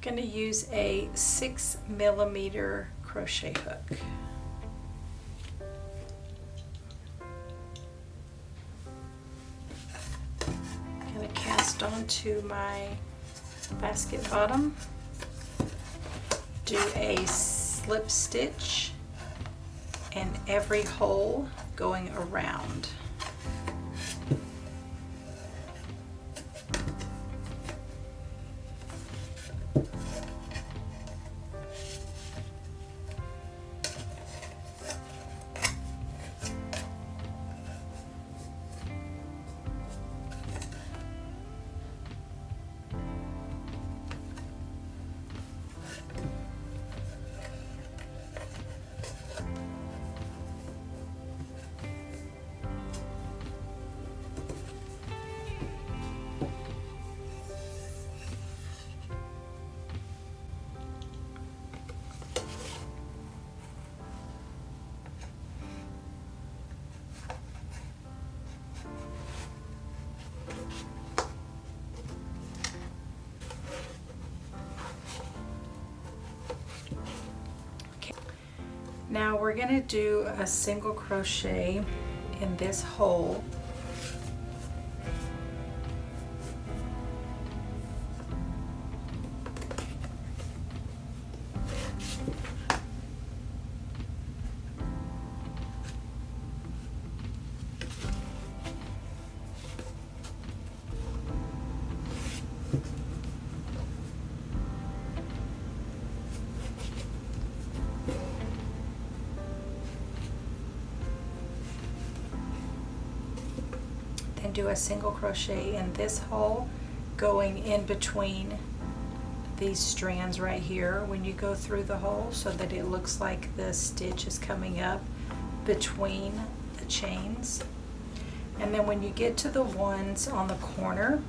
going to use a 6mm crochet hook. I'm going to cast onto my basket bottom, do a slip stitch in every hole going around. Now we're going to do a single crochet in this hole. And do a single crochet in this hole going in between these strands right here when you go through the hole, so that it looks like the stitch is coming up between the chains. And then when you get to the ones on the corner,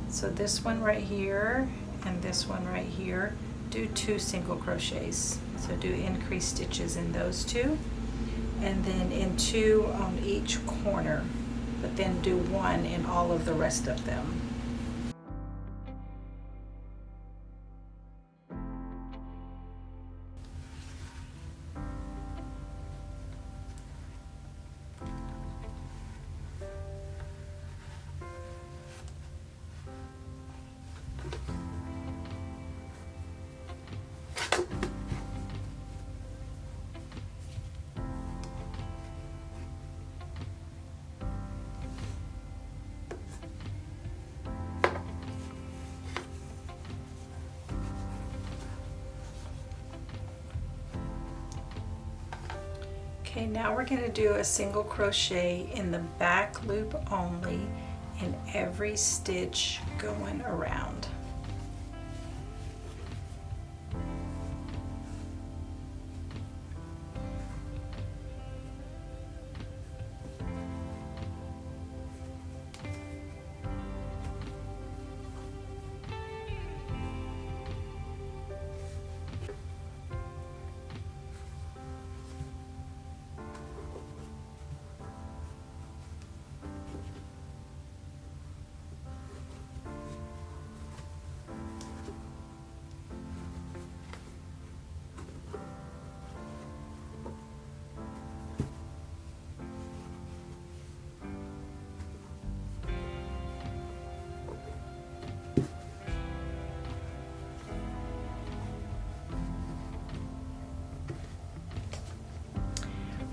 so this one right here and this one right here, do 2 single crochets. So do increased stitches in those 2, and then in 2 on each corner, but then do 1 in all of the rest of them. Okay, now we're going to do a single crochet in the back loop only in every stitch going around.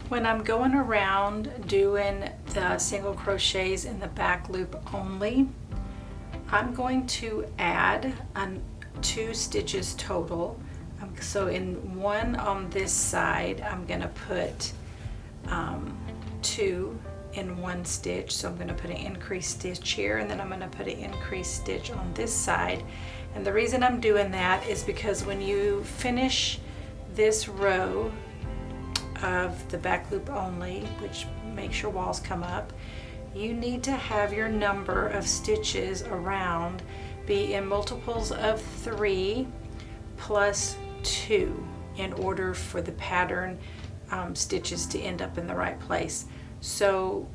When I'm going around doing the single crochets in the back loop only, I'm going to add 2 stitches total. So in one on this side, I'm going to put 2 in one stitch. So I'm going to put an increased stitch here, and then I'm going to put an increased stitch on this side. And the reason I'm doing that is because when you finish this row of the back loop only, which makes your walls come up, you need to have your number of stitches around be in multiples of 3 plus 2 in order for the pattern stitches to end up in the right place. So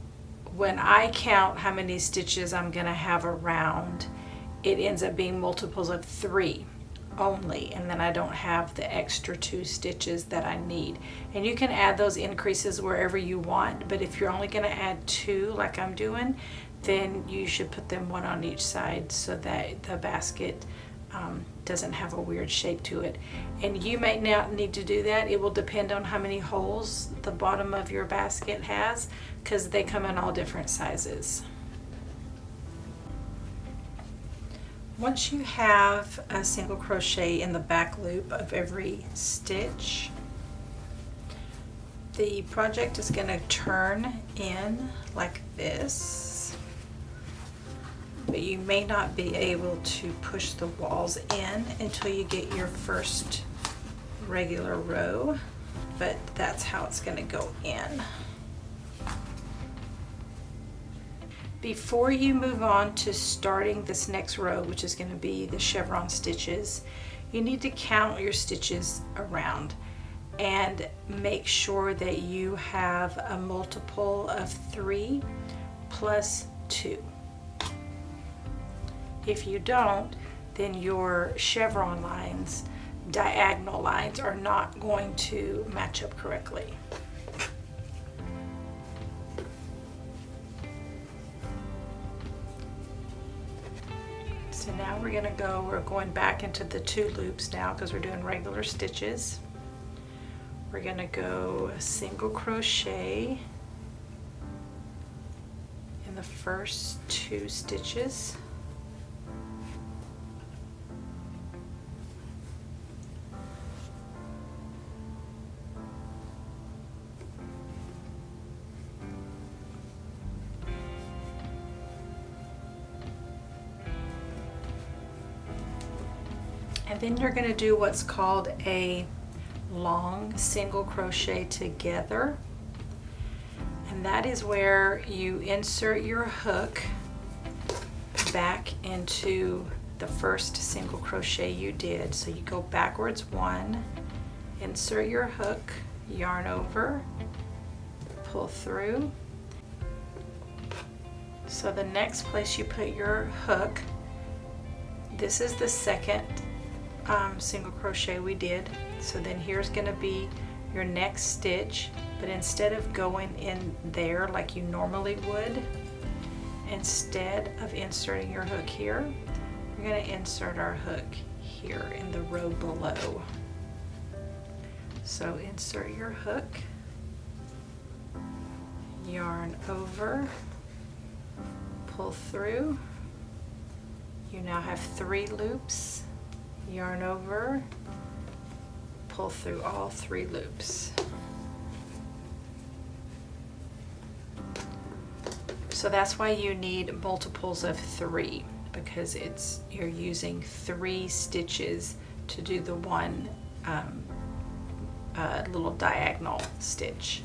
when I count how many stitches I'm going to have around, it ends up being multiples of 3 only, and then I don't have the extra 2 stitches that I need. And you can add those increases wherever you want, but if you're only going to add 2 like I'm doing, then you should put them one on each side so that the basket doesn't have a weird shape to it. And you may not need to do that. It will depend on how many holes the bottom of your basket has, because they come in all different sizes. Once you have a single crochet in the back loop of every stitch, the project is going to turn in like this, but you may not be able to push the walls in until you get your first regular row, but that's how it's going to go in. Before you move on to starting this next row, which is going to be the chevron stitches, you need to count your stitches around and make sure that you have a multiple of 3 plus 2. If you don't, then your chevron lines, diagonal lines, are not going to match up correctly. So now we're going back into the 2 loops now because we're doing regular stitches. We're going to go a single crochet in the first 2 stitches. And then you're going to do what's called a long single crochet together, and that is where you insert your hook back into the first single crochet you did. So you go backwards 1, insert your hook, yarn over, pull through. So the next place you put your hook, this is the second single crochet we did. So then here's going to be your next stitch, but instead of going in there like you normally would, instead of inserting your hook here, we're going to insert our hook here in the row below. So insert your hook, yarn over, pull through. You now have 3 loops, yarn over, pull through all 3 loops. So that's why you need multiples of 3, because you're using 3 stitches to do the one little diagonal stitch.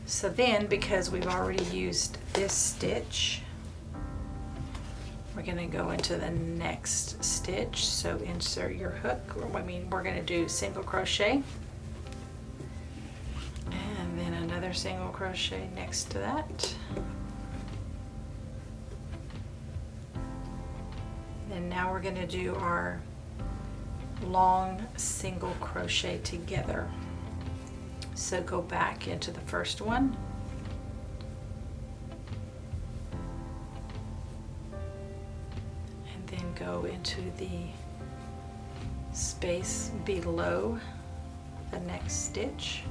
So then, because we've already used this stitch, we're going to go into the next stitch. So insert your hook, we're going to do single crochet, and then another single crochet next to that. And now we're going to do our long single crochet together. So go back into the first one, and then go into the space below the next stitch.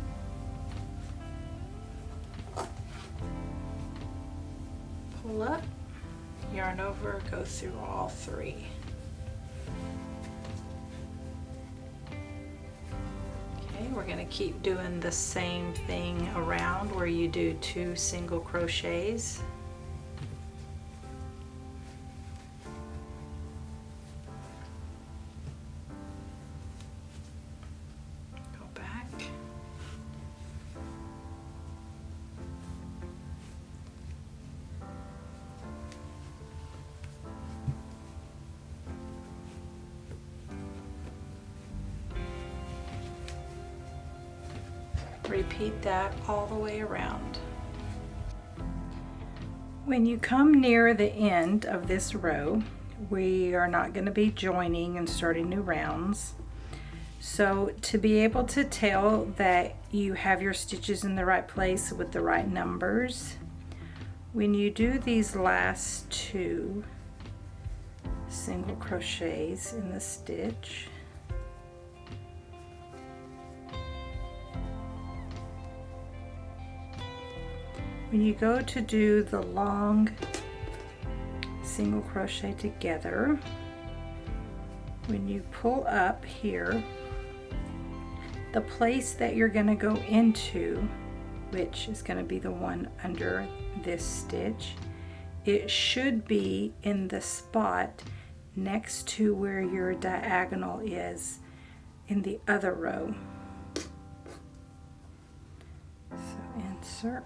Pull up, yarn over, go through all 3. We're going to keep doing the same thing around, where you do 2 single crochets. Go back. repeat that all the way around. When you come near the end of this row, we are not going to be joining and starting new rounds. So to be able to tell that you have your stitches in the right place with the right numbers, when you do these last 2 single crochets in the stitch, when you go to do the long single crochet together, when you pull up here, the place that you're going to go into, which is going to be the one under this stitch, it should be in the spot next to where your diagonal is in the other row. So insert.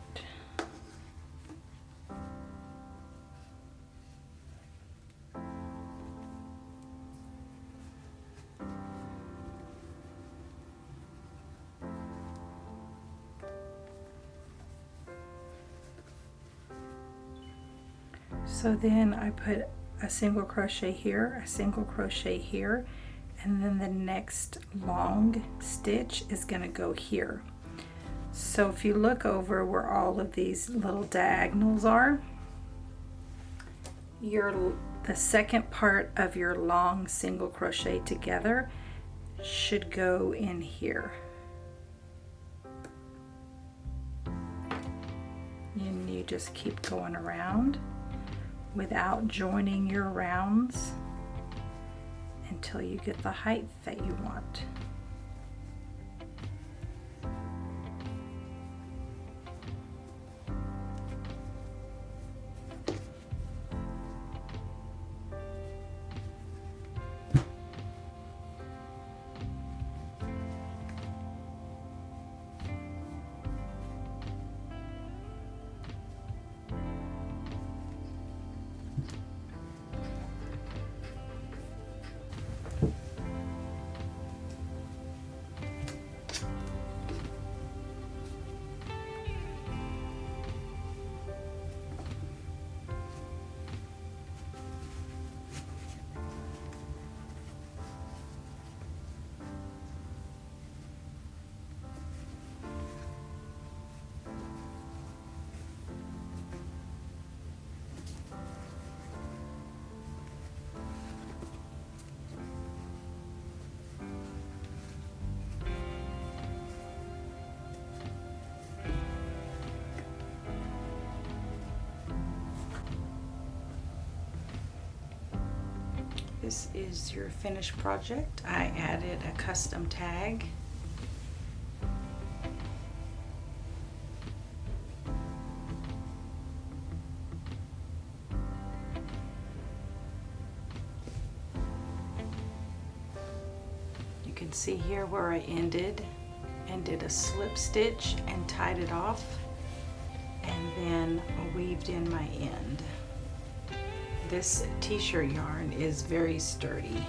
So then I put a single crochet here, a single crochet here, and then the next long stitch is going to go here. So if you look over where all of these little diagonals are, the second part of your long single crochet together should go in here. And you just keep going around without joining your rounds until you get the height that you want. This is your finished project. I added a custom tag. You can see here where I ended and did a slip stitch and tied it off, and then weaved in my end. This t-shirt yarn is very sturdy.